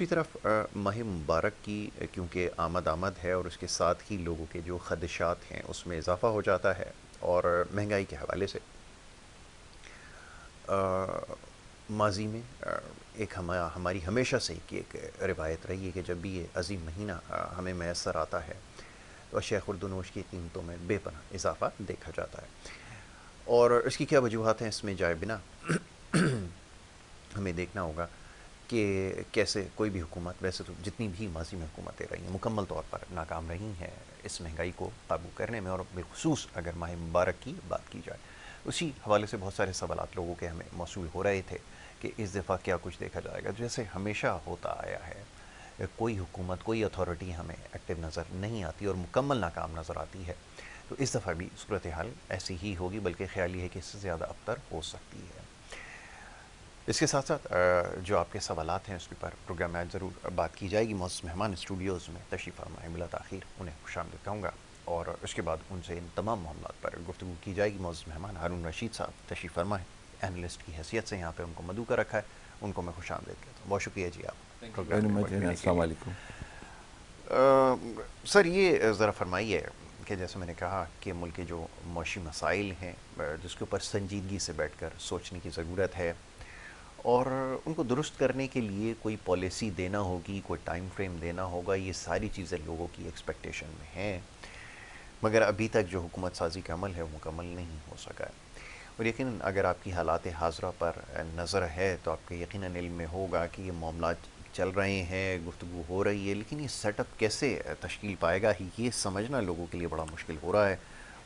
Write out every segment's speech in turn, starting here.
दूसरी तरफ माह मुबारक की क्योंकि आमद है और उसके साथ ही लोगों के जो ख़दशात हैं उसमें इजाफ़ा हो जाता है। और महंगाई के हवाले से माजी में एक हमारी हमेशा से की एक रिवायत रही है कि जब भी ये अजीम महीना हमें मैसर आता है तो अशिया खुर्दनोश की कीमतों में बेपनाह इजाफ़ा देखा जाता है। और इसकी क्या वजूहत हैं इसमें जाए बिना हमें देखना होगा कि कैसे कोई भी हुकूमत, वैसे तो जितनी भी माजी में हुकूमतें रही हैं, मुकम्मल तौर पर नाकाम रही हैं इस महंगाई को काबू करने में। और बिलखुसूस अगर माह मुबारक की बात की जाए, उसी हवाले से बहुत सारे सवालात लोगों के हमें मौसूल हो रहे थे कि इस दफ़ा क्या कुछ देखा जाएगा। जैसे हमेशा होता आया है, कोई हुकूमत, कोई अथॉरिटी हमें एक्टिव नज़र नहीं आती और मुकम्मल नाकाम नज़र आती है। तो इस दफ़ा भी सूरत हाल ऐसी ही होगी, बल्कि ख्याल ये है कि इससे ज़्यादा अबतर हो सकती है। इसके साथ साथ जो आपके सवालात हैं उसके पर प्रोग्राम में आज ज़रूर बात की जाएगी। मौजूद मेहमान स्टूडियोज़ में तशरीफ़ फरमाए बिला ताख़ीर, उन्हें खुशामदीद कहूँगा और उसके बाद उनसे इन तमाम मामलात पर गुफ्तगू की जाएगी। मौजूद मेहमान हारून रशीद साहब तशरीफ़ फरमाए, एनालिस्ट की हैसियत से यहाँ पर उनको मदऊ कर रखा है, उनको मैं खुशामदीद कहता हूँ। बहुत शुक्रिया जी आप प्रोग्राम में मौजूद के लिए। सर ये ज़रा फरमाइए कि जैसे मैंने कहा कि मुल्क के जो मौशी मसाइल हैं जिसके ऊपर संजीदगी से बैठ कर सोचने की ज़रूरत है और उनको दुरुस्त करने के लिए कोई पॉलिसी देना होगी, कोई टाइम फ्रेम देना होगा, ये सारी चीज़ें लोगों की एक्सपेक्टेशन में हैं। मगर अभी तक जो हुकूमत साजी का अमल है वो मुकम्मल नहीं हो सका है। और यकीनन अगर आपकी हालात हाज़रा पर नज़र है तो आपके यकीनन इल्म में होगा कि ये मामला चल रहे हैं, गुफ्तगू हो रही है, लेकिन ये सेटअप कैसे तश्कील पाएगा ही ये समझना लोगों के लिए बड़ा मुश्किल हो रहा है।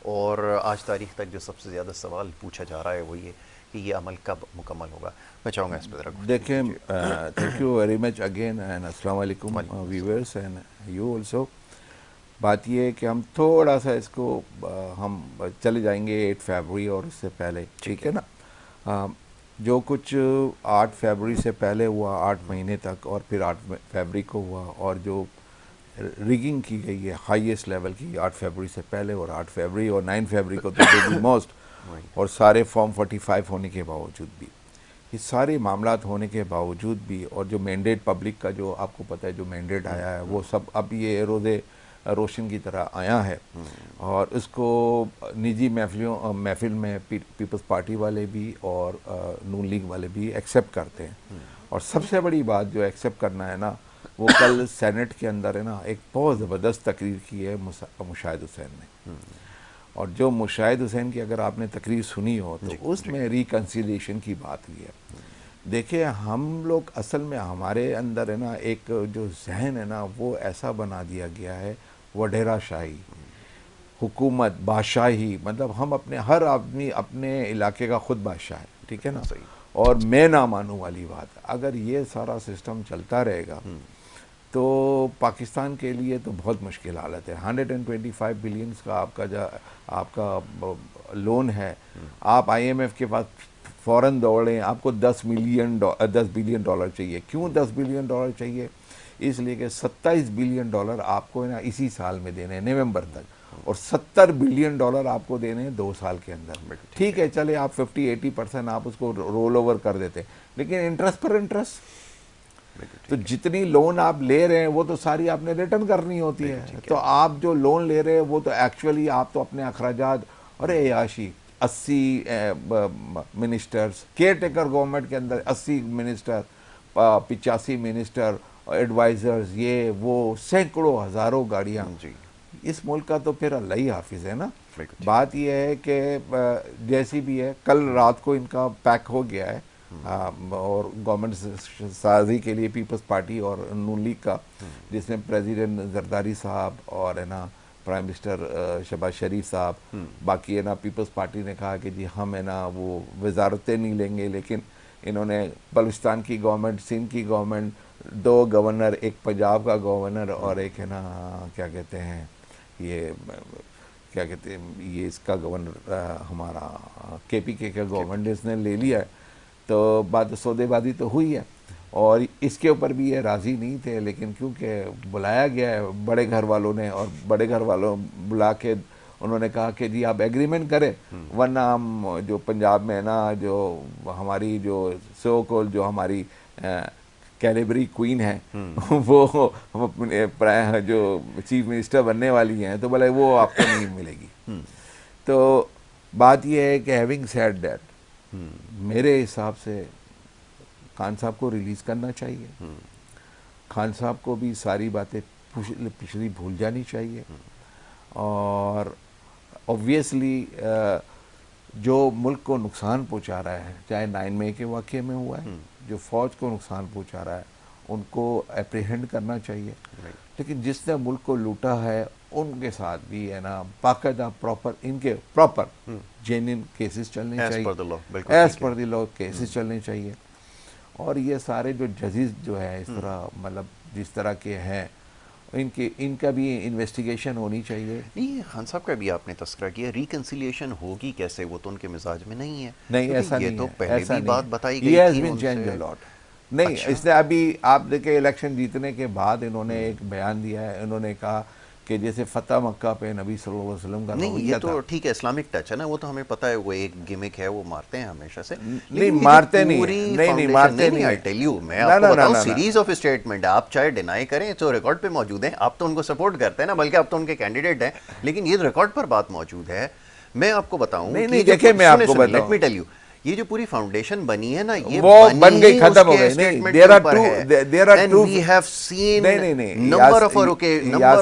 और आज तारीख़ तक जो सबसे ज़्यादा सवाल पूछा जा रहा है वो ये कि ये अमल कब मुकम्मल होगा। मैं चाहूँगा इस पर ज़रा गुफ्तगू देखें, कीजिए। Thank you very much again and अस्सलाम वालेकुम वालेकुम अस्सलाम। Viewers and you also. बात ये है कि हम थोड़ा सा इसको हम चले जाएंगे 8 फरवरी और उससे पहले, ठीक ठीक है। है ना। जो कुछ 8 फरवरी से पहले हुआ 8 महीने तक और फिर 8 फरवरी को हुआ, और जो रिगिंग की गई है हाईएस्ट लेवल की 8 फरवरी से पहले और 8 फरवरी और 9 फरवरी को तो दी मोस्ट, राइट। और सारे फॉर्म 45 होने के बावजूद भी, ये सारे मामलात होने के बावजूद भी, और जो मैंडेट पब्लिक का जो आपको पता है जो मैंडेट आया है वो सब अब ये रोज़े रोशन की तरह आया है। और उसको निजी महफिल में पीपल्स पार्टी वाले भी और नून लीग वाले भी एक्सेप्ट करते हैं। और सबसे बड़ी बात जो एक्सेप्ट करना है ना, वो कल सेनेट के अंदर है ना एक बहुत ज़बरदस्त तकरीर की है मुशाहिद हुसैन ने। और जो मुशाहिद हुसैन की अगर आपने तकरीर सुनी हो तो जी जी। उसमें रिकन्सिलिएशन की बात हुई है। देखिए, हम लोग असल में हमारे अंदर है ना एक जो जहन है ना वो ऐसा बना दिया गया है, वडेरा शाही, हुकूमत, बादशाही, मतलब हम अपने हर आदमी अपने इलाके का खुद बादशाह है, ठीक है ना। सही। और मैं ना मानूं वाली बात, अगर ये सारा सिस्टम चलता रहेगा तो पाकिस्तान के लिए तो बहुत मुश्किल हालत है। 125 बिलियंस का आपका लोन है, आप आईएमएफ के पास फ़ौरन दौड़ें, आपको 10 बिलियन डॉलर चाहिए। क्यों 10 बिलियन डॉलर चाहिए? इसलिए कि 27 बिलियन डॉलर आपको है ना इसी साल में देने हैं नवंबर तक, और 70 बिलियन डॉलर आपको देने हैं 2 साल के अंदर। बिल्कुल ठीक ठीक है। है, चले आप 50-80% आप उसको रोल ओवर कर देते, लेकिन इंटरेस्ट पर इंटरेस्ट, बिल्कुल तो ठीक है। जितनी लोन आप ले रहे हैं वो तो सारी आपने रिटर्न करनी होती बिल्कुल है। ठीक तो है। आप जो लोन ले रहे हैं वो तो एक्चुअली आप तो अपने अखराजात, अरे याशी 80 मिनिस्टर्स, केयर टेकर गवर्नमेंट के अंदर 80 मिनिस्टर, 85 मिनिस्टर, एडवाइज़र्स, ये वो सैकड़ों हज़ारों गाड़ियाँ, जी। इस मुल्क का तो फिर अल्लाह ही हाफिज़ है ना। बिल्कुल ठीक है। बात यह है कि जैसी भी है, कल रात को इनका पैक हो गया है। और गवर्नमेंट साजी के लिए पीपल्स पार्टी और नून लीग का, जिसमें प्रेसिडेंट जरदारी साहब और है ना प्राइम मिनिस्टर शहबाज शरीफ साहब, बाकी है ना पीपल्स पार्टी ने कहा कि जी हम है ना वो वजारतें नहीं लेंगे, लेकिन इन्होंने बलूचिस्तान की गवर्नमेंट, सिंध की गवर्नमेंट, 2 गवर्नर, एक पंजाब का गवर्नर और एक है ना क्या कहते हैं ये क्या कहते हैं ये इसका गवर्नर हमारा केपीके का गवर्नमेंट इसने ले लिया है। तो बात सौदेबाजी तो हुई है, और इसके ऊपर भी ये राज़ी नहीं थे, लेकिन क्योंकि बुलाया गया है बड़े घर वालों ने, और बड़े घर वालों बुला के उन्होंने कहा कि जी आप एग्रीमेंट करें, वरना हम जो पंजाब में है ना जो हमारी जो सो को जो हमारी कैलेबरी क्वीन है वो जो चीफ मिनिस्टर बनने वाली हैं, तो बोले वो आपको नहीं मिलेगी। तो बात ये है कि हैविंग सेड दैट मेरे हिसाब से खान साहब को रिलीज़ करना चाहिए। खान साहब को भी सारी बातें पिछली भूल जानी चाहिए। और ऑब्वियसली जो मुल्क को नुकसान पहुंचा रहा है, चाहे 9 मई के वाक़े में हुआ है, जो फौज को नुकसान पहुंचा रहा है उनको अप्रीहेंड करना चाहिए। लेकिन जिसने मुल्क को लूटा है उनके साथ भी है ना बाकायदा प्रॉपर जेन्युइन केसेस चलने चाहिए, as per the law cases चलने चाहिए। और ये सारे जो जजेस जो है इस तरह मतलब जिस तरह के हैं इनका भी इन्वेस्टिगेशन होनी चाहिए। नहीं, खान साहब का भी आपने तस्करा किया, रिकंसिलिएशन होगी कैसे, वो तो उनके मिजाज में नहीं है। नहीं ऐसा ये नहीं तो है, पहले ऐसा भी बात बताई गई थी थी उनसे। नहीं अच्छा। इसलिए अभी आप देखे इलेक्शन जीतने के बाद इन्होंने एक बयान दिया है, इन्होंने कहा कि जैसे फतह मक्का पे नबी सल्लल्लाहु अलैहि वसल्लम का नहीं, ये तो ठीक है, इस्लामिक टच है ना, वो तो हमें पता है, वो एक गिमिक है, वो मारते हैं हमेशा से। नहीं मारते नहीं, मारते नहीं। आई टेल यू, मैं आपको बताऊं, सीरीज ऑफ स्टेटमेंट आप चाहे डिनाई करें तो रिकॉर्ड पे मौजूद हैं। आप तो उनको सपोर्ट करते हैं ना, बल्कि आप तो उनके कैंडिडेट हैं, लेकिन ये रिकॉर्ड पर बात मौजूद है। मैं आपको बताऊं, नहीं देखिए मैं आपको बताऊं, लेट मी टेल यू, ये जो पूरी फाउंडेशन बनी है ना, ये वो बन गई, खत्म हो गई। नहीं, there are two we have seen number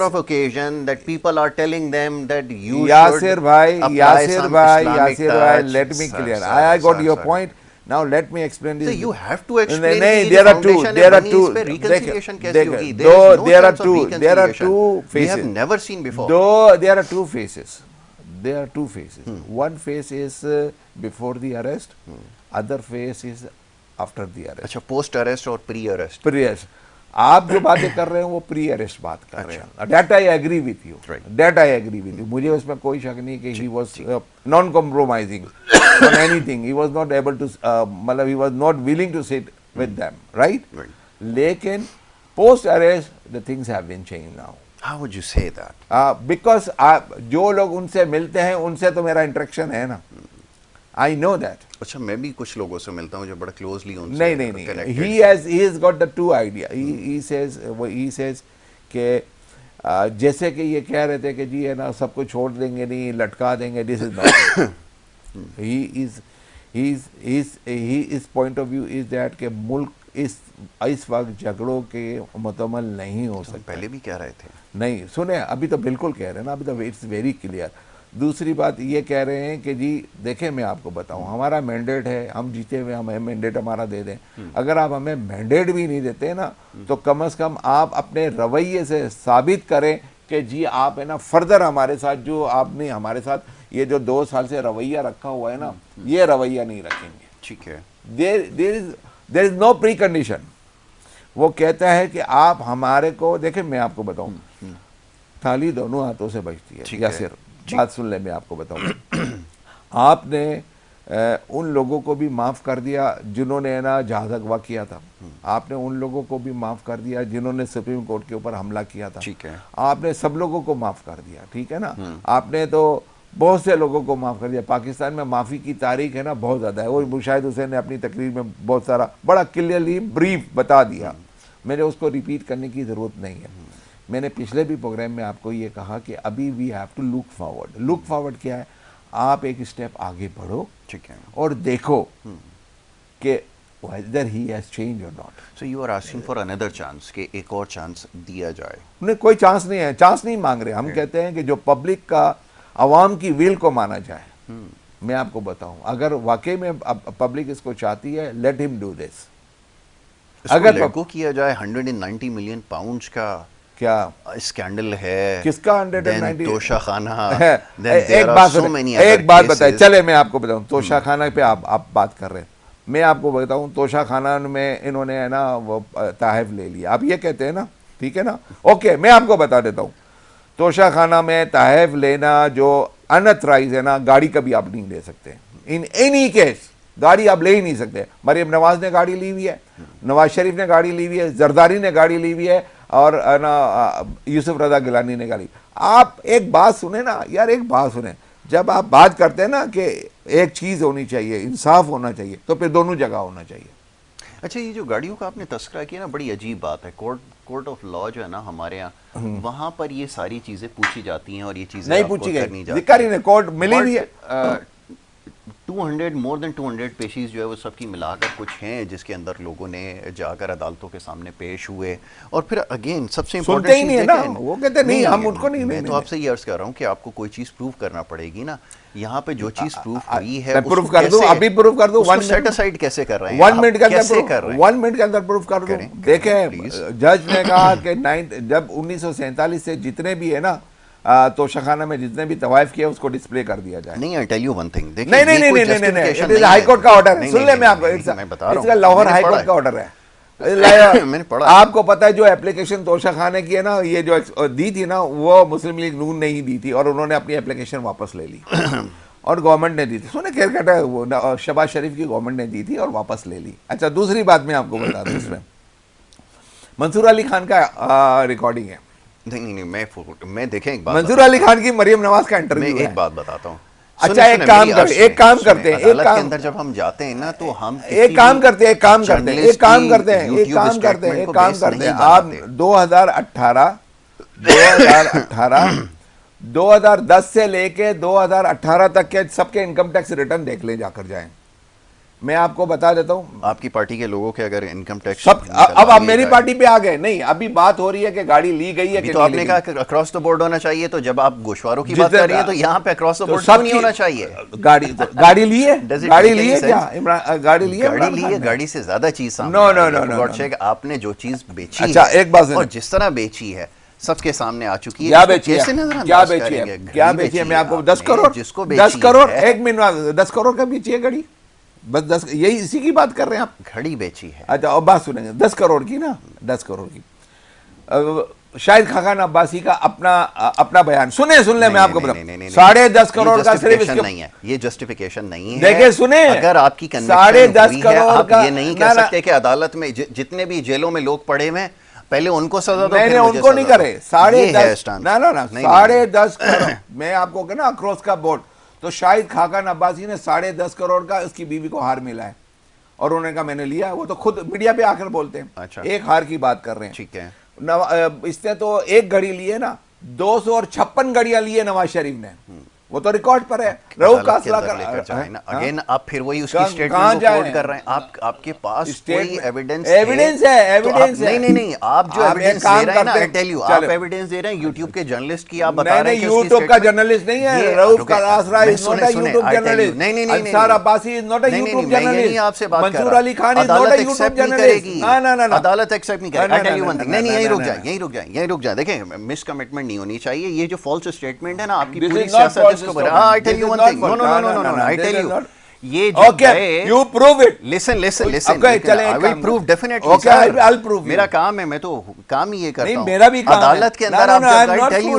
of occasion that people are telling them that you Yasir भाई let me clear, I got your point. Now let me explain this. So you have to explain. There are two. Reconciliation कैसे होगी? There are two faces. We have never seen before. Though there are two faces. There are two faces. One face is before the arrest. Other face is after the arrest. अच्छा, post arrest और pre arrest. Pre arrest. आप जो बातें कर रहे हैं वो pre arrest बात कर रहे हैं। That I agree with you, that I agree with you. मुझे उसमें कोई शक नहीं कि he was non compromising on anything, he was not able to मतलब he was not willing to sit with them, right. लेकिन post arrest the things have been changed now. How would you say that? Because जो लोग उनसे मिलते हैं उनसे तो मेरा इंटरेक्शन है ना, आई नो दैट। अच्छा, मैं भी कुछ लोगों से मिलता हूँ जो बड़ा क्लोजली उनसे नहीं he has got the two idea. he says कि जैसे कि ये कह रहे थे कि जी है ना सबको छोड़ देंगे नहीं, लटका देंगे, this is not. his point of view is that कि मुल्क इस वक्त झगड़ों के मुतमल नहीं हो सकता। पहले भी कह रहे थे। नहीं सुने, अभी तो बिल्कुल कह रहे हैं ना, अभी तो इट्स वेरी क्लियर। दूसरी बात ये कह रहे हैं कि जी देखें मैं आपको बताऊं, हमारा मैंडेट है, हम जीते हुए हमें मैंडेट हमारा दे दें। अगर आप हमें मैंडेट भी नहीं देते ना तो कम से कम आप अपने रवैये से साबित करें कि जी आप है ना फर्दर हमारे साथ जो आपने हमारे साथ ये जो 2 साल से रवैया रखा हुआ है ना, ये रवैया नहीं रखेंगे। ठीक है, there is no pre condition. वो कहता है कि आप हमारे को देखें, मैं आपको बताऊं, थाली दोनों हाथों से बजती है। या सिर्फ बात सुन ले, मैं आपको बताऊं, आपने उन लोगों को भी माफ़ कर दिया जिन्होंने ना जहाज अगवा किया था, आपने उन लोगों को भी माफ़ कर दिया जिन्होंने सुप्रीम कोर्ट के ऊपर हमला किया था। ठीक है, आपने सब लोगों को माफ़ कर दिया, ठीक है ना। आपने तो बहुत से लोगों को माफ़ कर दिया। पाकिस्तान में माफ़ी की तारीख है ना बहुत ज़्यादा है, और मुशाहिद हुसैन ने अपनी तकरीर में बहुत सारा बड़ा क्लियरली ब्रीफ बता दिया, मेरे उसको रिपीट करने की ज़रूरत नहीं है। मैंने पिछले भी प्रोग्राम में आपको ये कहा कि अभी we have to look forward. Look forward क्या है? आप एक स्टेप आगे बढ़ो, ठीक है, और देखो कि whether he has changed or not. So you are asking for another chance, कि एक और चांस दिया जाए। नहीं, कोई चांस नहीं है, चांस नहीं मांग रहे हम। कहते हैं कि जो पब्लिक का अवाम की विल को माना जाए। मैं आपको बताऊं, अगर वाकई में पब्लिक इसको चाहती है, लेट हिम डू दिस। अगर लेगो किया जाए 190 मिलियन पाउंड का क्या स्कैंडल है, किसका 190? तोशाखाना। एक बात बताए, चले मैं आपको बताऊं, तोशाखाना पे आप बात कर रहे हैं, मैं आपको बताऊं, तोशाखाना में इन्होंने है ना वो ताहिफ ले लिया, आप ये कहते हैं ना, ठीक है ना, ओके, मैं आपको बता देता हूँ, तोशाखाना में ताहिफ लेना जो अनअथराइज है ना, गाड़ी कभी आप नहीं ले सकते। इन एनी केस गाड़ी आप ले ही नहीं सकते। मरियम नवाज ने गाड़ी ली हुई है, नवाज शरीफ ने गाड़ी ली हुई है, जरदारी ने गाड़ी ली हुई है, और ना यूसुफ रजा गिलानी ने गाड़ी। आप एक बात सुने ना यार, एक बात सुने, जब आप बात करते हैं ना कि एक चीज़ होनी चाहिए, इंसाफ होना चाहिए, तो फिर दोनों जगह होना चाहिए। अच्छा, ये जो गाड़ियों का आपने तस्करा किया ना, बड़ी अजीब बात है। कोर्ट ऑफ लॉ जो है ना हमारे यहाँ, वहाँ पर ये सारी चीज़ें पूछी जाती हैं और ये चीज़ें नहीं आपको पूछी करनी गई, जाती जिक्र ही नहीं, कोर्ट मिली भी है। 200 मोर देन 200 पेशीज जो है वो सबकी मिलाकर कुछ हैं जिसके अंदर लोगों ने जाकर अदालतों के सामने पेश हुए। और फिर अगेन सबसे सुनते ही नहीं है ना, वो कहते नहीं हम उनको नहीं। मैं तो आपसे ये अर्ज कर रहा हूँ कि आपको कोई चीज़ प्रूव करना पड़ेगी ना। यहाँ पे जो चीज़ प्रूव हुई है प्रूव कर दो, अभी प्रूव कर दो। सेट असाइड कैसे कर रहे हैं? 1 मिनट के अंदर 1 मिनट के अंदर प्रूव कर दो। देखें, जज ने कहा कि जब 1947 से जितने भी है ना तोशाखाना में जितने भी तवाइफ किया उसको डिस्प्ले कर दिया जाए। नहीं, I tell you one thing, देखिए नहीं नहीं नहीं नहीं नहीं, इट इज हाई कोर्ट का ऑर्डर है। सुन ले, मैं आपको इसका लाहौर हाई कोर्ट का ऑर्डर है। मैंने पढ़ा। आपको पता है जो एप्लीकेशन तोशाखाने की है ना, ये जो दी थी ना, वो मुस्लिम लीग नून ने ही दी थी और उन्होंने अपनी एप्लीकेशन वापस ले ली और गवर्नमेंट ने दी थी। सुने खैर कटा, वो शहबाज शरीफ की गवर्नमेंट ने दी थी और वापस ले ली। अच्छा, दूसरी बात मैं आपको बता दूं, इसमें मंसूर अली खान का रिकॉर्डिंग है। नहीं, मैं देखें एक बात, मंसूर अली खान की मरियम नवाज का इंटरव्यू है। एक बात बताता हूँ। अच्छा, एक काम करते हैं, एक काम अंदर जब हम जाते हैं ना तो हम एक काम करते हैं आप 2010 से लेके 2018 तक के सबके इनकम टैक्स रिटर्न देख ले, जाकर जाएं। मैं आपको बता देता हूँ, आपकी पार्टी के लोगों के अगर इनकम टैक्स सब अब आप मेरी पार्टी पे आ गए। नहीं, अभी बात हो रही है कि गाड़ी ली गई है कि तो आपने कहा कि अक्रॉस द बोर्ड होना चाहिए, तो जब आप गोशवारों की बात कर रही है तो यहाँ पे अक्रॉस द बोर्ड क्यों नहीं होना चाहिए? गाड़ी ली है क्या? गाड़ी ली है, गाड़ी से ज्यादा चीज नो, आपने जो चीज बेची, अच्छा एक बात और जिस तरह बेची है सबके सामने आ चुकी है। क्या बेची है? मैं आपको 10 करोड़, जिसको 10 करोड़, एक मिनट, 10 करोड़ का बेची है गाड़ी, बस 10, यही इसी की बात कर रहे हैं आप। घड़ी बेची है। अच्छा, अब बात सुनेंगे, 10 करोड़ की ना, 10 करोड़ की। शाहिद खाकान अब्बासी का अपना बयान सुन ले, मैं आपको बताऊं, 10.5 करोड़ का सिर्फ इसके नहीं है, ये जस्टिफिकेशन नहीं है। देखिए सुने, अगर आपकी 10.5 करोड़ का, ये नहीं कह सकते कि अदालत में जितने भी जेलों में लोग पड़े हुए पहले उनको सजा दो। नहीं, उनको नहीं करे। 10.5 ना 10.5 करोड़। मैं आपको कहना अक्रॉस का बोर्ड, तो शाहिद खाकान अब्बासी ने 10.5 करोड़ का उसकी बीवी को हार मिला है और उन्होंने कहा मैंने लिया। वो तो खुद मीडिया पे आकर बोलते हैं। अच्छा। एक हार की बात कर रहे हैं, ठीक है। इसने तो एक घड़ी ली है ना, 256 घड़ियां ली है नवाज शरीफ ने, वो तो रिकॉर्ड पर है। रऊफ का असला अगेन आप फिर वही उसकी स्टेटमेंट को कोट कर रहे हैं। आपके पास कोई एविडेंस है? नहीं, आप जो एविडेंस दे रहे हैं ना, आई टेल यू, आप एविडेंस दे रहे हैं यूट्यूब के जर्नलिस्ट की, आप बता रहे हैं कि यूट्यूब का जर्नलिस्ट नहीं है। रऊफ का असला is not a YouTube journalist. नहीं, Ansar Abbasi is not a YouTube journalist. आपसे बात Mansoor Ali Khan is not a YouTube journalist. ना, अदालत एक्सेप्ट नहीं करेगी। I tell you one thing, नहीं, यहीं रुक जाए। देखें, मिस कमिटमेंट नहीं होनी चाहिए। ये जो फॉल्स स्टेटमेंट है ना आपकी पूरी सियासत, इसको I tell you one thing. No, I tell you. ये जो you prove it. Listen. Okay, चले, I will prove definitely. Okay, I'll prove. मेरा काम है, मैं तो काम ही ये करता हूँ। नहीं, मेरा भी काम है। अदालत के अंदर आप tell you,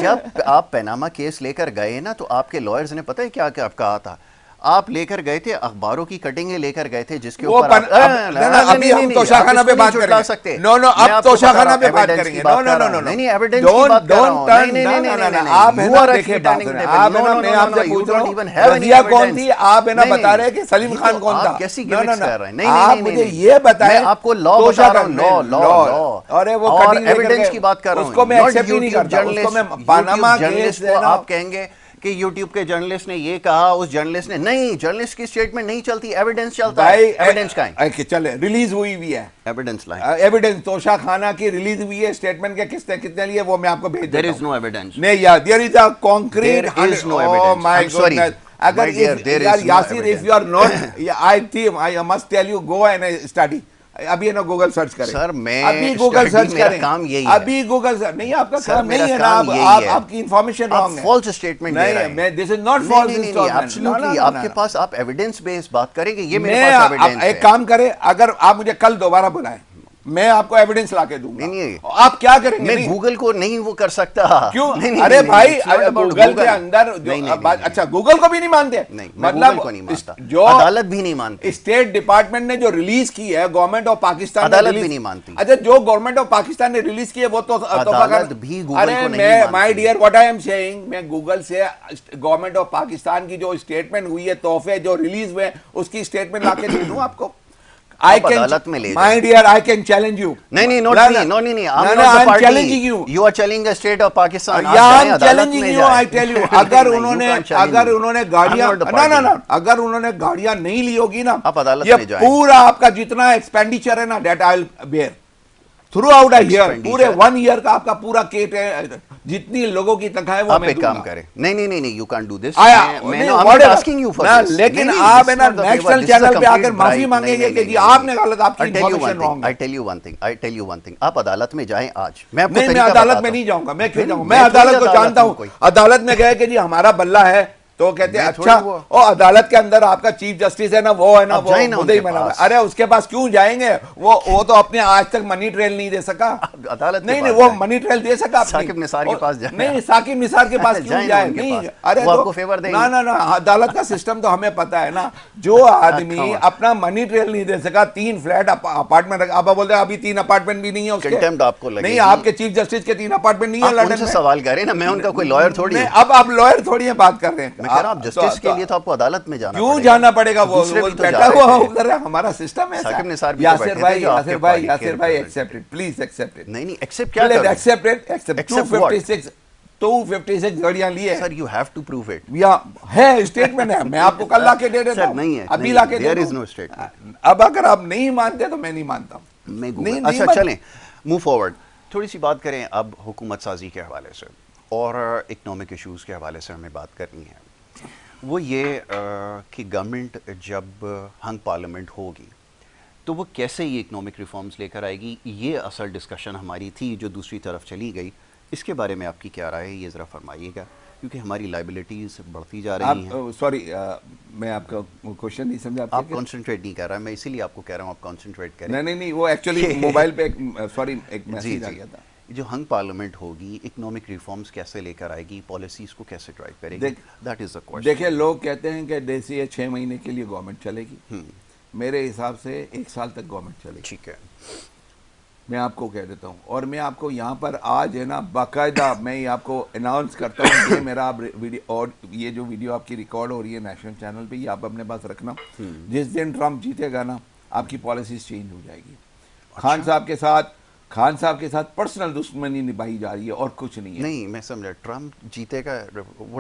जब आप पनामा केस लेकर गए ना, तो आपके लॉयर्स ने पता है क्या कहा था? आप लेकर गए थे, अखबारों की कटिंगें लेकर गए थे जिसके ऊपर अभी हम तोशाखाना पे बात करेंगे। नो, अब तोशाखाना पे बात करेंगे। नो, नहीं, एविडेंस की बात कर रहा हूं। नहीं, आप है ना, देखिए बात सुनिए, आप है ना, मैं आपसे पूछ रहा हूं रज़िया कौन थी, आप है ना बता रहे हैं कि सलीम खान कौन था। कैसी गिमिक्स कर रहे हैं? नहीं, आप मुझे ये बताएं, आपको लॉ बता रहा हूं, लॉ। अरे वो कटिंग एविडेंस की बात कर रहा हूं, उसको मैं एक्सेप्ट ही नहीं करता। उसको मैं पनामा केस है ना, आप कहेंगे कि YouTube के जर्नलिस्ट ने ये कहा, उस जर्नलिस्ट ने नहीं, जर्नलिस्ट की स्टेटमेंट नहीं चलती, एविडेंस चलता है। एविडेंस का है, चले, रिलीज हुई भी है एविडेंस लाइन, एविडेंस तोशाखाना की रिलीज हुई है स्टेटमेंट के कितने लिए, वो मैं आपको भेज देता हूं। There is no evidence. नहीं यार, there is a concrete, there is no evidence. My god, अगर Yasir if you are not, I must tell you, go and study. अभी है ना गूगल सर्च करें सर, मैं अभी गूगल सर्च करें, काम यही है अभी गूगल सर्च नहीं, आपका काम नहीं है ना, आपकी इंफॉर्मेशन रॉन्ग है, फॉल्स स्टेटमेंट दे रहे हैं। मैं this is not false statement, absolutely आपके पास आप एविडेंस बेस्ड बात करेंगे, ये मेरे पास एविडेंस है। एक काम करें, अगर आप मुझे कल दोबारा बुलाएं, मैं आपको एविडेंस लाके दूंगा। नहीं, आप क्या करेंगे? मैं गूगल को नहीं वो कर सकता। क्यों? अरे भाई, गूगल के अंदर अच्छा, गूगल को भी नहीं मानते? मतलब जो अदालत भी नहीं मानती, स्टेट डिपार्टमेंट ने जो रिलीज की है, गवर्नमेंट ऑफ पाकिस्तान अदालत भी नहीं मानती। अच्छा, जो गवर्नमेंट ऑफ पाकिस्तान ने रिलीज की है वो तो अदालत भी गूगल को नहीं मानती। My dear, what I am saying, मैं गूगल से गवर्नमेंट ऑफ पाकिस्तान की जो स्टेटमेंट हुई है, तोहफे जो रिलीज हुए, उसकी स्टेटमेंट लाके दे दूं आपको। I आप can, अदालत में ले my जाएं। dear, I can challenge you. नहीं, not No, me, no. no, नहीं, No, I'm no, not the I'm party. challenging you. You are challenging the state of Pakistan. आप Yeah, जाएं, I'm अदालत challenging में you. जाएं। I tell you, नहीं, अगर नहीं, उन्होंने you can't challenge अगर me. उन्होंने I'm गाड़ियां not the ना ना party. ना अगर उन्होंने गाड़ियां नहीं ली होगी ना, आप अदालत ये में जाएं। पूरा आपका जितना एक्सपेंडिचर है ना, that I will bear throughout a year, पूरे 1 ईयर का आपका पूरा केट है, जितनी लोगों की तनख्वाह है वो आप मैं एक काम दूंगा। करें, नहीं, यू कैन डू दिस। आया मैं नहीं, I'm not whatever. asking you for ना, this. लेकिन नहीं, आप this है is ना not the favor, national this is a channel पे आकर complete माफी bribe. मांगेंगे नहीं, कि जी नहीं, आपने गलत, आपकी I tell you information one wrong thing, है। I tell you one thing, आप अदालत में जाएं आज। मैं आपको नहीं, मैं तरीका अदालत बताता में हूं। नहीं जाऊंगा, मैं क्यों नहीं, जाऊंगा? मैं मैं थोड़ी अदालत को अदालत जानता हूं हूं। कोई। अदालत में गए कि जी हमारा बल्ला है, तो कहते हैं मैं अच्छा, थोड़ी वो- और अदालत के अंदर आपका चीफ जस्टिस है ना, वो है ना, आप वो जाएं ना मुद्दई उनके बना हुआ है। पास। अरे उसके पास क्यों जाएंगे? वो तो अपने आज तक मनी ट्रेल नहीं दे सका। अदालत के नहीं पास नहीं, वो जाएं। मनी ट्रेल दे सका अपनी। साकिब निसार के पास जाएं। नहीं, साकिब निसार के पास क्यों जाएं ना जाए? उनके नहीं, पास। अरे वो तो आपको फेवर देंगे। ना ना ना, अदालत का सिस्टम तो हमें पता है ना। जो आदमी अपना मनी ट्रेल नहीं दे सका, 3 फ्लैट अपार्टमेंट, आप बोलते हैं अभी 3 अपार्टमेंट भी नहीं है उसके। Contempt आपको लगेगी। नहीं, आपके चीफ जस्टिस के 3 अपार्टमेंट नहीं है आप लंदन उनसे में। सवाल करें ना, मैं उनका कोई लॉयर थोड़ी हूं। अब आप लॉयर थोड़ी है बात कर रहे हैं। मैं कह रहा हूं, आप जस्टिस के लिए तो आपको अदालत में जाना क्यों पड़ेगा। जाना पड़ेगा? वो दूसरे भी तो बैठा जा रहे हुआ थे। उधर है, हमारा सिस्टम है। साकिब निसार भी तो बैठे थे जो आपके पार्टी के यासिर भाई, representative। Accept it, please accept it. नहीं, एक्सेप्ट क्या करूं? Accept it, accept. Accept what? 256 गाड़ियां ली है sir, you have to prove it. या है, स्टेटमेंट है, मैं आपको कल लाके दे देता सर, हूं। नहीं है, अभी नहीं, लाके दे there दूं। is no statement। अब अगर आप नहीं मानते तो मैं नहीं मानता हूं। मैं नहीं, अच्छा नहीं, चलें, मूव फॉरवर्ड। थोड़ी सी बात करें अब हुकूमत साजी के हवाले से और इकनॉमिक इश्यूज़ के हवाले से हमें बात करनी है। वो ये कि गवर्नमेंट जब हंग पार्लियामेंट होगी तो वो कैसे ये इकनॉमिक रिफॉर्म्स लेकर आएगी, ये असल डिस्कशन हमारी थी जो दूसरी तरफ चली गई। इसके बारे में आपकी क्या राय है, ये ज़रा फरमाइएगा, क्योंकि हमारी लाइबिलिटीज़ बढ़ती जा रही हैं। सॉरी, मैं आपका क्वेश्चन नहीं समझा। आप कॉन्सेंट्रेट नहीं कर रहा, मैं इसीलिए आपको कह रहा हूँ आप कॉन्सेंट्रेट करें। नहीं, वो एक्चुअली मोबाइल पे सॉरी एक मैसेज आ गया था। जो हंग पार्लियामेंट होगी, इकोनॉमिक रिफॉर्म्स कैसे लेकर आएगी, पॉलिसीज को कैसे ड्राइव करेगी, दैट इज द क्वेश्चन। देखिए, लोग कहते हैं कि देसी 6 महीने के लिए गवर्नमेंट चलेगी। मेरे हिसाब से 1 साल तक गवर्नमेंट चलेगी। ठीक है, मैं आपको कह देता हूँ, और मैं आपको यहाँ पर आज है ना बाकायदा मैं ये आपको अनाउंस करता हूँ, ये मेरा आप वीडियो, और ये जो वीडियो आपकी रिकॉर्ड हो रही है नेशनल चैनल पे, ये आप अपने पास रखना। जिस दिन ट्रम्प जीतेगा ना, आपकी पॉलिसीज चेंज हो जाएगी। खान साहब के साथ पर्सनल दुश्मनी निभाई जा रही है और कुछ नहीं है। नहीं, मैं समझा, ट्रम्प जीतेगा,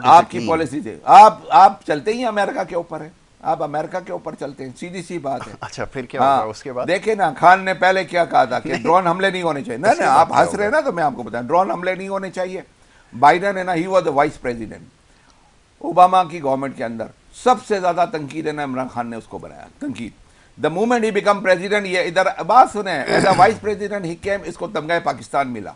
आपकी पॉलिसी से आप चलते ही अमेरिका के ऊपर है, आप अमेरिका के ऊपर चलते हैं, सीधी सी बात है। अच्छा, फिर क्या होगा उसके बाद? देखे ना, खान ने पहले क्या कहा था कि ड्रोन हमले नहीं होने चाहिए। नहीं, आप हंस रहे हैं ना, तो मैं आपको बताऊं, ड्रोन हमले नहीं होने चाहिए। बाइडन है ना, he was the vice president. Obama की गवर्नमेंट के अंदर सबसे ज्यादा तनकीद है ना, इमरान खान ने उसको बनाया तनकीद। The moment he become president, ये इधर बात सुने, एज अ वाइस प्रेसिडेंट ही केम, इसको तमगाए पाकिस्तान मिला।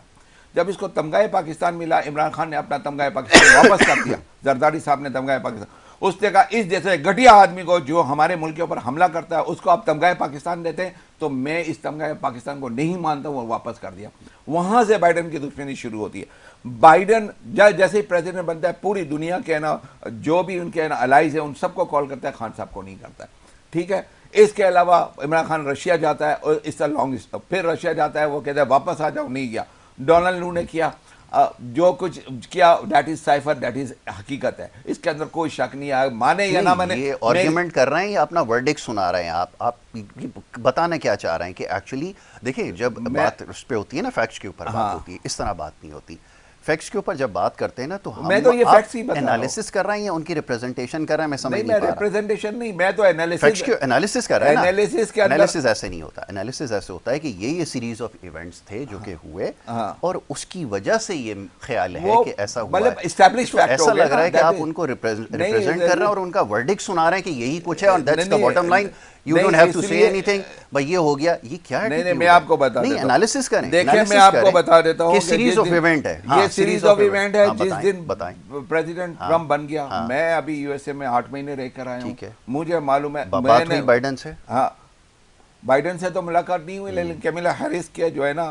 जब इसको तमगाए पाकिस्तान मिला, इमरान खान ने अपना तमगाए पाकिस्तान वापस कर दिया। जरदारी साहब ने तमगाए पाकिस्तान, उसने कहा इस जैसे घटिया आदमी को जो हमारे मुल्क के ऊपर हमला करता है, उसको आप तमगाए पाकिस्तान देते हैं, तो मैं इस तमगाए पाकिस्तान को नहीं मानता हूँ, वापस कर दिया। वहां से बाइडन की दुश्मनी शुरू होती है। बाइडन जैसे ही प्रेसिडेंट बनता है, पूरी दुनिया के ना जो भी उनके ना अलाइज है, उन सबको कॉल करता है, खान साहब को नहीं करता है। ठीक है, इसके अलावा इमरान खान रशिया जाता है, और इस लॉन्ग, फिर रशिया जाता है, वो कहता है वापस आ जाओ, नहीं गया। डोनाल्ड लू ने किया, जो कुछ किया, that is cipher, that is हकीकत है, इसके अंदर कोई शक नहीं है, माने या ना माने। ये आर्गुमेंट कर रहे हैं या अपना वर्डिक्ट सुना रहे हैं? आप बताना क्या चाह रहे हैं कि एक्चुअली देखिए, जब बात उस पे होती है ना, फैक्ट्स के ऊपर बात होती है, इस तरह बात नहीं होती। फैक्ट्स के ऊपर जब बात करते हैं ना, तो मैं तो ये फैक्ट्स ही बता रहा हूं। एनालिसिस कर रहे हैं या उनकी रिप्रेजेंटेशन कर रहे हैं, मैं समझ नहीं पा रहा। रिप्रेजेंटेशन नहीं, मैं तो एनालिसिस कर रहे हैं। एनालिसिस के अंदर, एनालिसिस ऐसे नहीं होता। एनालिसिस ऐसे होता है कि ये सीरीज ऑफ इवेंट्स थे जो कि हुए, और उसकी वजह से ये ख्याल है कि ऐसा हुआ है। एस्टैब्लिश फैक्ट ऐसा लग रहा है कि आप उनको रिप्रेजेंट कर रहे हैं और उनका वर्डिक्ट सुना रहे हैं कि यही कुछ है, और that's the bottom line, you don't have to say anything, भाई ये हो गया, ये क्या है? नहीं, मैं आपको बता देता हूं। एनालिसिस करें। देखिए, मैं आपको बता देता हूं कि सीरीज ऑफ इवेंट है, ये सीरीज ऑफ इवेंट है। जिस दिन बताएं प्रेसिडेंट ट्रम्प बन गया, मैं अभी यूएसए में 8 महीने रहकर आया हूं, मुझे मालूम है, बात हुई बाइडन से। हाँ, बाइडन से तो मुलाकात नहीं हुई, लेकिन कैमिला हैरिस के जो है ना,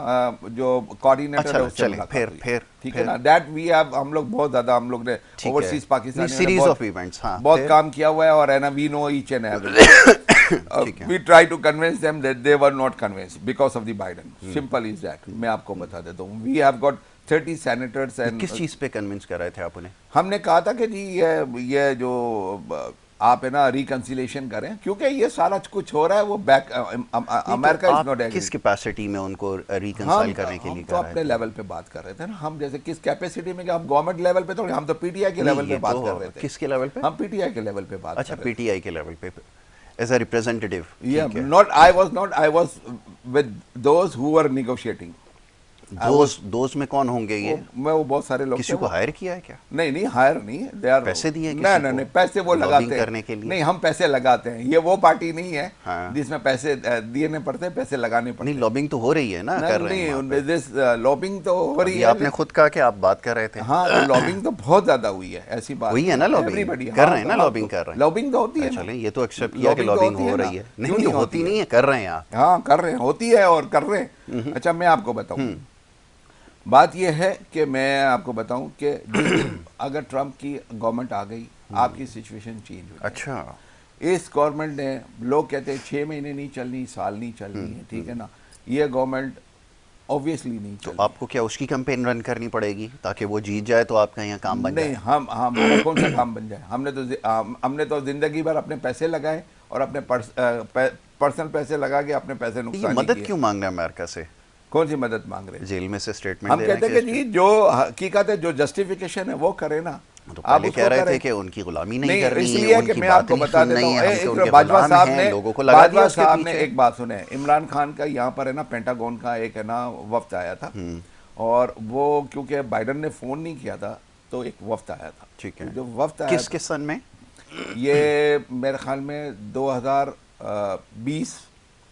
जो कोऑर्डिनेटर है, उससे मुलाकात हुई। फिर ठीक है ना, दैट वी हैव, हम लोग बहुत ज्यादा, हम लोग ने overseas Pakistan series of events बहुत काम किया हुआ है, और है ना, we know each and every. We try to convince them that they were not convinced because of the Biden. Simple is that. मैं आपको बता देता हूँ, we have got 30 senators and. किस चीज पे कन्विंस कर रहे थे आप उन्हें? हमने कहा था कि जी ये जो आप है ना रिकंसिलेशन करें, क्योंकि ये सारा कुछ हो रहा है वो back America is not agree. किस कैपेसिटी में उनको रिकंसाइल करने के लिए तो अपने लेवल पे बात कर रहे थे ना हम, जैसे किस कैपेसिटी में कि हम गवर्नमेंट लेवल पे थोड़ी, हम तो पीटीआई के लेवल पे बात कर रहे थे। किसके लेवल पे? हम पीटीआई के लेवल पे बात। अच्छा, पीटीआई के लेवल पे as a representative. Not I was with those who were negotiating. दोस्त में कौन होंगे ये? वो बहुत सारे लोग। किसी को हायर किया है क्या? नहीं हायर नहीं, दे आर पैसे दिए? नहीं, पैसे वो लगाते हैं करने के लिए। नहीं, हम पैसे लगाते हैं, ये वो पार्टी नहीं है हाँ। जिसमें पैसे देने पड़ते हैं, पैसे लगाने पड़ते हैं। नहीं, लॉबिंग तो हो रही है ना, कर रहे हैं। नहीं, दिस लॉबिंग तो हो रही है। आपने खुद कहा कि आप बात कर रहे थे। हाँ, तो लॉबिंग तो बहुत ज्यादा हुई है, ऐसी बात हुई है ना, लॉबिंग कर रहे हैं ना, लॉबिंग कर रहे हैं। लॉबिंग तो होती है। चलें, ये तो एक्सेप्ट किया कि लॉबिंग हो रही है। नहीं, होती नहीं है, कर रहे हैं आप। हाँ, कर रहे हैं, होती है और कर रहे हैं। अच्छा, मैं आपको बताऊं, बात यह है कि मैं आपको बताऊं कि अगर ट्रंप की गवर्नमेंट आ गई, आपकी सिचुएशन चेंज हो। अच्छा, इस गवर्नमेंट ने, लोग कहते हैं 6 महीने नहीं चलनी, साल नहीं चलनी है, ठीक है ना, ये गवर्नमेंट ऑब्वियसली नहीं चलती। तो आपको क्या उसकी कैंपेन रन करनी पड़ेगी ताकि वो जीत जाए तो आपका यहाँ काम बन जाए? नहीं, हमारा कौन सा काम बन जाए? हमने तो जिंदगी भर अपने पैसे लगाए और अपने पर्सनल पैसे लगा के अपने पैसे नुकसान। मदद क्यों मांग रहे हैं अमेरिका से? कौन सी मदद मांग रहे हैं? जेल में से स्टेटमेंट हम कहते हैं कि जी जो हकीकत है, जो जस्टिफिकेशन है वो करे ना। तो पहले कह रहे थे कि उनकी गुलामी नहीं करनी है, इसलिए कि मैं आपको बता देता हूँ, बाजवा साहब ने एक बात सुने, इमरान खान का यहाँ पर है ना पेंटागन का एक है ना वफ्द आया था, और वो क्योंकि बाइडन ने फोन नहीं किया था तो एक वफ्द आया था। ठीक है, जो वफ्द आया किस सन में? ये मेरे ख्याल में 2020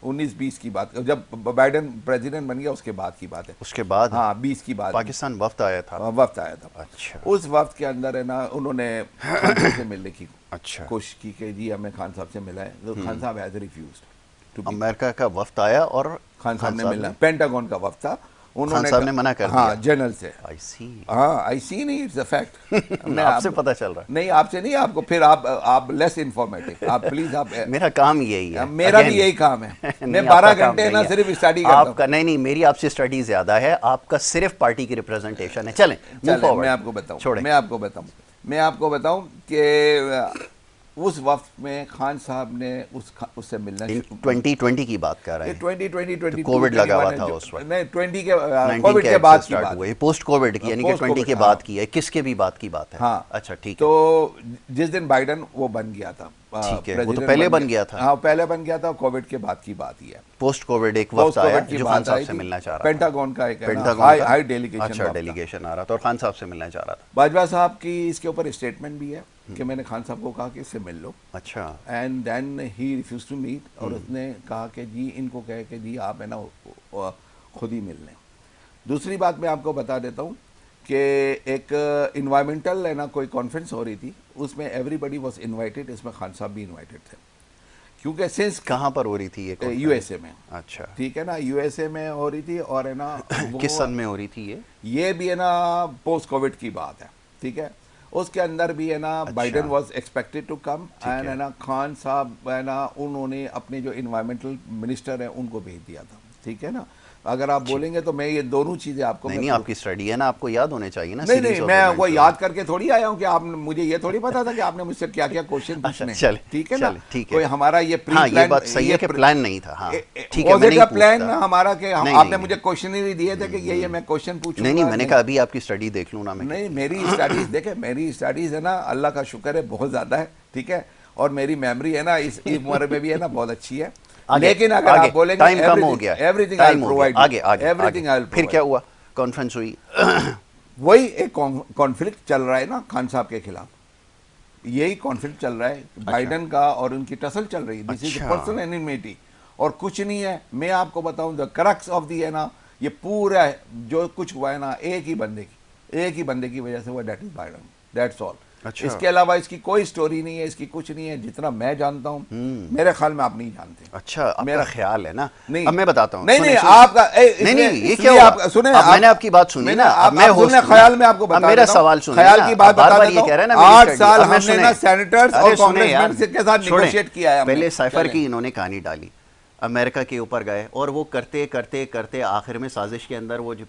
19-20 की बात, जब बाइडन प्रेसिडेंट बन गया उसके बाद की बात है। उसके बाद? हाँ, 20 की बात। पाकिस्तान वफ्द आया था? वफ्द आया था। अच्छा। उस वफ्द के अंदर है ना उन्होंने खान साहब से मिलने की अच्छा कोशिश की कि जी हमें खान साहब से मिला है, तो खान साहब हैज रिफ्यूज्ड। अमेरिका का वफ्द आया और खान साहब ने मिलना, पेंटागन का वफ्द था, खान साहब ने मना कर दिया। हाँ, जनरल से। आई सी। हाँ, आई सी नहीं, इट्स अ फैक्ट। आपसे पता चल रहा है? नहीं, आपसे नहीं, आपको फिर आप लेस इंफॉर्मेटिव, आप प्लीज, आप मेरा काम यही है, मेरा भी यही काम है। मैं 12 घंटे ना सिर्फ स्टडी करता हूं। आपका नहीं, मेरी आपसे स्टडी ज्यादा है, आपका सिर्फ पार्टी की रिप्रेजेंटेशन है। चलें, मैं आपको बताऊं कि उस वक्त में खान साहब ने उससे मिलना, 2020 की बात कर रहे हैं? 2020 कोविड लगा हुआ था उस वक्त। नहीं, 20 के कोविड के बाद की बात हुई, पोस्ट कोविड की, यानी कि 20 के बाद की है। किसके भी बात की बात है? हाँ, अच्छा, ठीक है। तो जिस दिन बाइडन वो बन गया था, ठीक है, वो तो पहले बन गया था। हाँ, पहले बन गया था, कोविड के बाद की बात ही है। पोस्ट कोविड एक वक्त आया जो खान साहब से मिलना चाह रहा था। पेंटागन का एक हाई डेलीगेशन, अच्छा, डेलीगेशन आ रहा था और खान साहब से मिलना चाह रहा था। बाजवा साहब की इसके ऊपर स्टेटमेंट भी है कि मैंने खान साहब को कहा कि इससे मिल लो। अच्छा। And then he refuse to meet, और उसने कहा कि जी इनको कहे कि जी आप है ना खुद ही मिल लें। दूसरी बात मैं आपको बता देता हूँ कि एक इन्वायरमेंटल है ना कोई कॉन्फ्रेंस हो रही थी, उसमें एवरीबडी वाज इनवाइटेड, इसमें खान साहब भी इनवाइटेड थे, क्योंकि सिंस कहाँ पर हो रही थी ये? यूएसए में। अच्छा, ठीक है ना, यूएसए में हो रही थी, और है ना किस सन में हो रही थी ये भी है ना पोस्ट कोविड की बात है, ठीक है। उसके अंदर भी है ना Biden was expected to come, and है ना खान साहब है ना उन्होंने अपने जो इन्वायरमेंटल मिनिस्टर है उनको भेज दिया था, ठीक है ना। अगर आप बोलेंगे तो मैं ये दोनों चीजें आपको नहीं, आपकी स्टडी है ना, आपको याद होने चाहिए ना। नहीं, मैं वो याद करके थोड़ी आया हूँ कि आप, मुझे ये थोड़ी पता था कि आपने मुझसे क्या क्या क्वेश्चन पूछने। ठीक है ना, ठीक है, कोई हमारा ये प्री प्लान, ये बात सही है कि प्लान नहीं था। हाँ, ठीक है, मैंने प्लान हमारा कि आपने मुझे क्वेश्चन ही दिए थे कि ये मैं क्वेश्चन पूछूंगा। नहीं, मैंने कहा अभी आपकी स्टडी देख लूँ ना मैं। नहीं, मेरी स्टडीज देखे, मेरी स्टडीज है ना अल्लाह का शुक्र है बहुत ज्यादा है, ठीक है, और मेरी मेमोरी है ना इस उम्र में भी है ना बहुत अच्छी है। लेकिन अगर आप बोलेंगे टाइम कम हो गया, एवरीथिंग आई विल प्रोवाइड, आगे एवरीथिंग आई विल। फिर क्या हुआ? कॉन्फ्रेंस हुई, वही एक कॉन्फ्लिक्ट चल रहा है ना खान साहब के खिलाफ, यही कॉन्फ्लिक्ट चल रहा है बाइडन का और उनकी टसल चल रही है। दिस इज पर्सनल एनिमिटी और कुछ नहीं है। मैं आपको बताऊं द क्रक्स ऑफ दी है ना, ये पूरा जो कुछ हुआ है ना एक ही बंदे की वजह से हुआ, that is Biden, that's all. अच्छा। इसके अलावा इसकी कोई स्टोरी नहीं है, इसकी कुछ नहीं है, जितना मैं जानता हूँ। मेरे ख्याल में आप नहीं जानते। अच्छा, मेरा ख्याल है ना। नहीं, अब मैं बताता हूँ। नहीं, आपका नहीं, ये क्या हुआ? सुने, मैंने आपकी बात सुनी ना, अब मैं होस्ट ख्याल में आपको बता, मेरा सवाल सुनिए, ख्याल की बात बता देता हूं। 8 साल हमने ना सेनेटर्स और कांग्रेसमैन के साथ नेगोशिएट किया है। पहले साइफर की इन्होंने कहानी डाली, अमेरिका के ऊपर गए और वो करते करते करते आखिर में साजिश के अंदर वो जो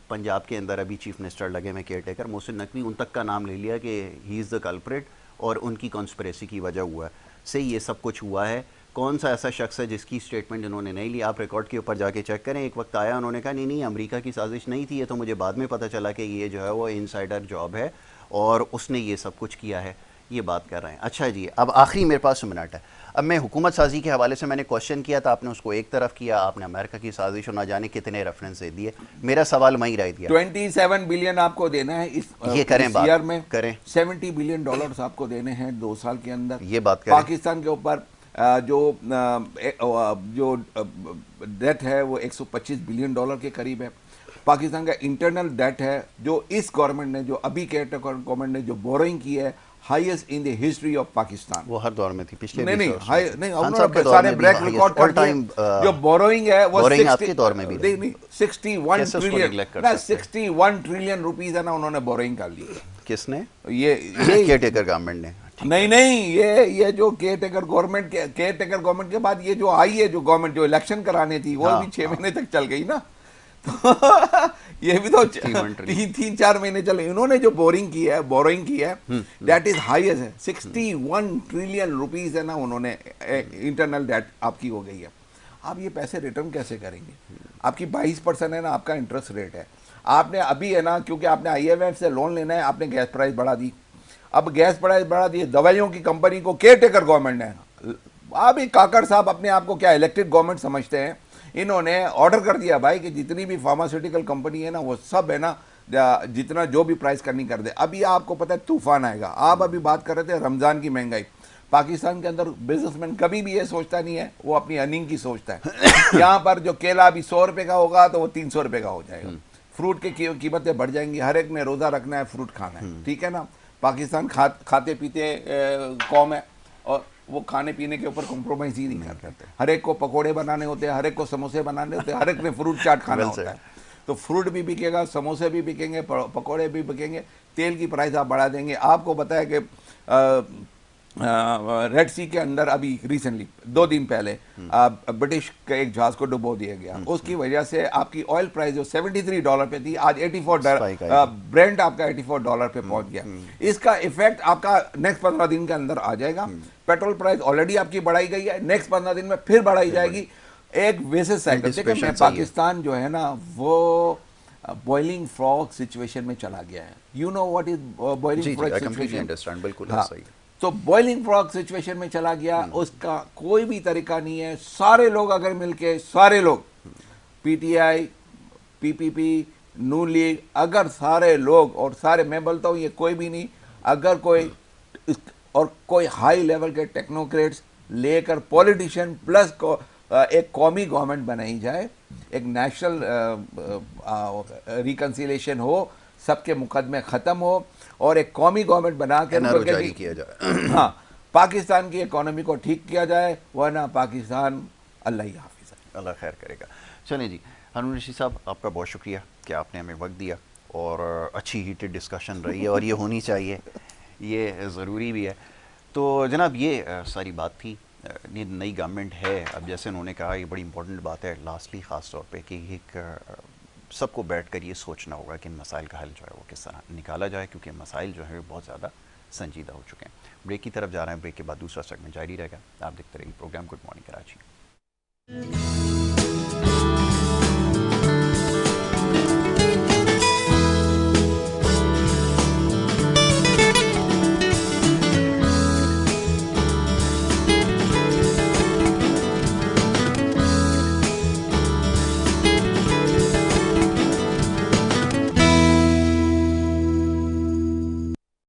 पंजाब के अंदर अभी चीफ मिनिस्टर लगे में केयर टेकर मोहसिन नकवी, उन तक का नाम ले लिया कि ही इज़ द कल्प्रिट, और उनकी कॉन्स्पिरेसी की वजह हुआ से ये सब कुछ हुआ है। कौन सा ऐसा शख्स है जिसकी स्टेटमेंट इन्होंने नहीं ली? आप रिकॉर्ड के ऊपर जाके चेक करें। एक वक्त आया उन्होंने कहा नहीं अमेरिका की साजिश नहीं थी, ये तो मुझे बाद में पता चला कि ये जो है वो इनसाइडर जॉब है और उसने ये सब कुछ किया है, ये बात कर रहे हैं। अच्छा जी, अब आखिरी मेरे पास मिनट है। अब मैं हुकूमत साजी के हवाले से मैंने क्वेश्चन किया था, आपने उसको एक तरफ किया, आपने अमेरिका की साजिश और ना जाने कितने रेफरेंस दे दिए। मेरा सवाल वहीं रह दिया। 27 बिलियन आपको देना है इस करें बात ईयर में, करें। 70 बिलियन डॉलर्स आपको देने हैं 2 साल के अंदर। ये बात करें। पाकिस्तान के ऊपर जो डेट है वो 125 बिलियन डॉलर के करीब है। पाकिस्तान का इंटरनल डेट है जो इस गवर्नमेंट ने, जो अभी के गवर्नमेंट ने जो बोरोइंग की है, highest in the history of Pakistan. वो हर दौर में थी, पिछले नहीं नहीं उन्होंने सारे ब्रेक रिकॉर्ड कर दिए। जो बोरोइंग है वो 60 दौर में भी नहीं 61 ट्रिलियन रुपीस है ना, उन्होंने बोरोइंग कर ली। किसने? ये केयरटेकर गवर्नमेंट ने। नहीं ये जो केयरटेकर गवर्नमेंट के बाद ये जो आई है, जो गवर्नमेंट जो इलेक्शन कराने थी वो भी 6 महीने तक चल गई ना। तो ये भी तो 3-4 महीने चले। इन्होंने जो बोरोइंग की है दैट इज हाईएस्ट है, 61 ट्रिलियन रुपीस है ना, उन्होंने इंटरनल डेट आपकी हो गई है। आप ये पैसे रिटर्न कैसे करेंगे? आपकी 22% है ना आपका इंटरेस्ट रेट है। आपने अभी है ना, क्योंकि आपने IMF से लोन लेना है, आपने गैस प्राइस बढ़ा दी। अब गैस प्राइस बढ़ा दी, दवाइयों की कंपनी को केयरटेकर गवर्नमेंट ने, अभी काकड़ साहब अपने आप को क्या इलेक्टेड गवर्नमेंट समझते हैं, इन्होंने ऑर्डर कर दिया भाई कि जितनी भी फार्मास्यूटिकल कंपनी है ना वो सब है ना जितना जो भी प्राइस करनी कर दे। अभी आपको पता है तूफान आएगा। आप अभी बात कर रहे थे रमजान की महंगाई। पाकिस्तान के अंदर बिजनेसमैन कभी भी ये सोचता नहीं है, वो अपनी अर्निंग की सोचता है। यहाँ पर जो केला अभी 100 रुपये का होगा तो वो 300 रुपये का हो जाएगा। फ्रूट की कीमतें बढ़ जाएंगी। हर एक ने रोज़ा रखना है, फ्रूट खाना है, ठीक है ना। पाकिस्तान खाते पीते कौम है और वो खाने पीने के ऊपर कॉम्प्रोमाइज़ ही नहीं करते। हर एक को पकोड़े बनाने होते हैं, हर एक को समोसे बनाने होते हैं, हर एक ने फ्रूट चाट खाना होता है। तो फ्रूट भी बिकेगा, समोसे भी बिकेंगे, पकोड़े भी बिकेंगे, तेल की प्राइस आप बढ़ा देंगे। आपको बताया कि रेड सी के अंदर अभी रिसेंटली 2 दिन पहले ब्रिटिश के एक जहाज को डुबो दिया गया। उसकी वजह से आपकी ऑयल प्राइस जो $73 पे थी आज $84, ब्रेंट आपका $84 पे पहुंच गया। इसका इफेक्ट आपका नेक्स्ट 15 दिन के अंदर आ जाएगा। पेट्रोल प्राइस ऑलरेडी आपकी बढ़ाई गई है, नेक्स्ट 15 दिन में फिर बढ़ाई जाएगी। एक वैसे साइकिल देखिए, पाकिस्तान जो है ना वो बॉइलिंग फ्रॉग सिचुएशन में चला गया है। You know what is boiling frog situation? बिल्कुल सही। तो बॉइलिंग फ्रॉग सिचुएशन में चला गया, उसका कोई भी तरीका नहीं है। सारे लोग अगर मिलके, सारे लोग PTI, PPP, नून लीग, अगर सारे लोग और सारे, मैं बोलता हूँ ये कोई भी नहीं, अगर कोई हाई लेवल के टेक्नोक्रेट्स लेकर पॉलिटिशियन प्लस एक कौमी गवर्नमेंट बनाई जाए, एक नेशनल रिकंसिलेशन हो, सबके मुकदमे ख़त्म हो और एक कौमी गवर्नमेंट बना के जारी किया जाए। हाँ, पाकिस्तान की इकोनॉमी को ठीक किया जाए, वरना पाकिस्तान अल्लाह ही हाफिज़ है। अल्लाह खैर करेगा। चलें जी, हारून रशीद साहब आपका बहुत शुक्रिया कि आपने हमें वक्त दिया और अच्छी हीटेड डिस्कशन रही है और ये होनी चाहिए, ये ज़रूरी भी है। तो जनाब ये सारी बात थी। नई गवर्नमेंट है, अब जैसे उन्होंने कहा ये बड़ी इंपॉर्टेंट बात है लास्टली ख़ास तौर पे कि एक सबको बैठ कर ये सोचना होगा कि इन मसाइल का हल जो है वो किस तरह निकाला जाए, क्योंकि मसाइल जो है बहुत ज़्यादा संजीदा हो चुके हैं। ब्रेक की तरफ जा रहे हैं, ब्रेक के बाद दूसरा सेगमेंट जारी रहेगा। आप देखते रहिए प्रोग्राम गुड मॉर्निंग कराची।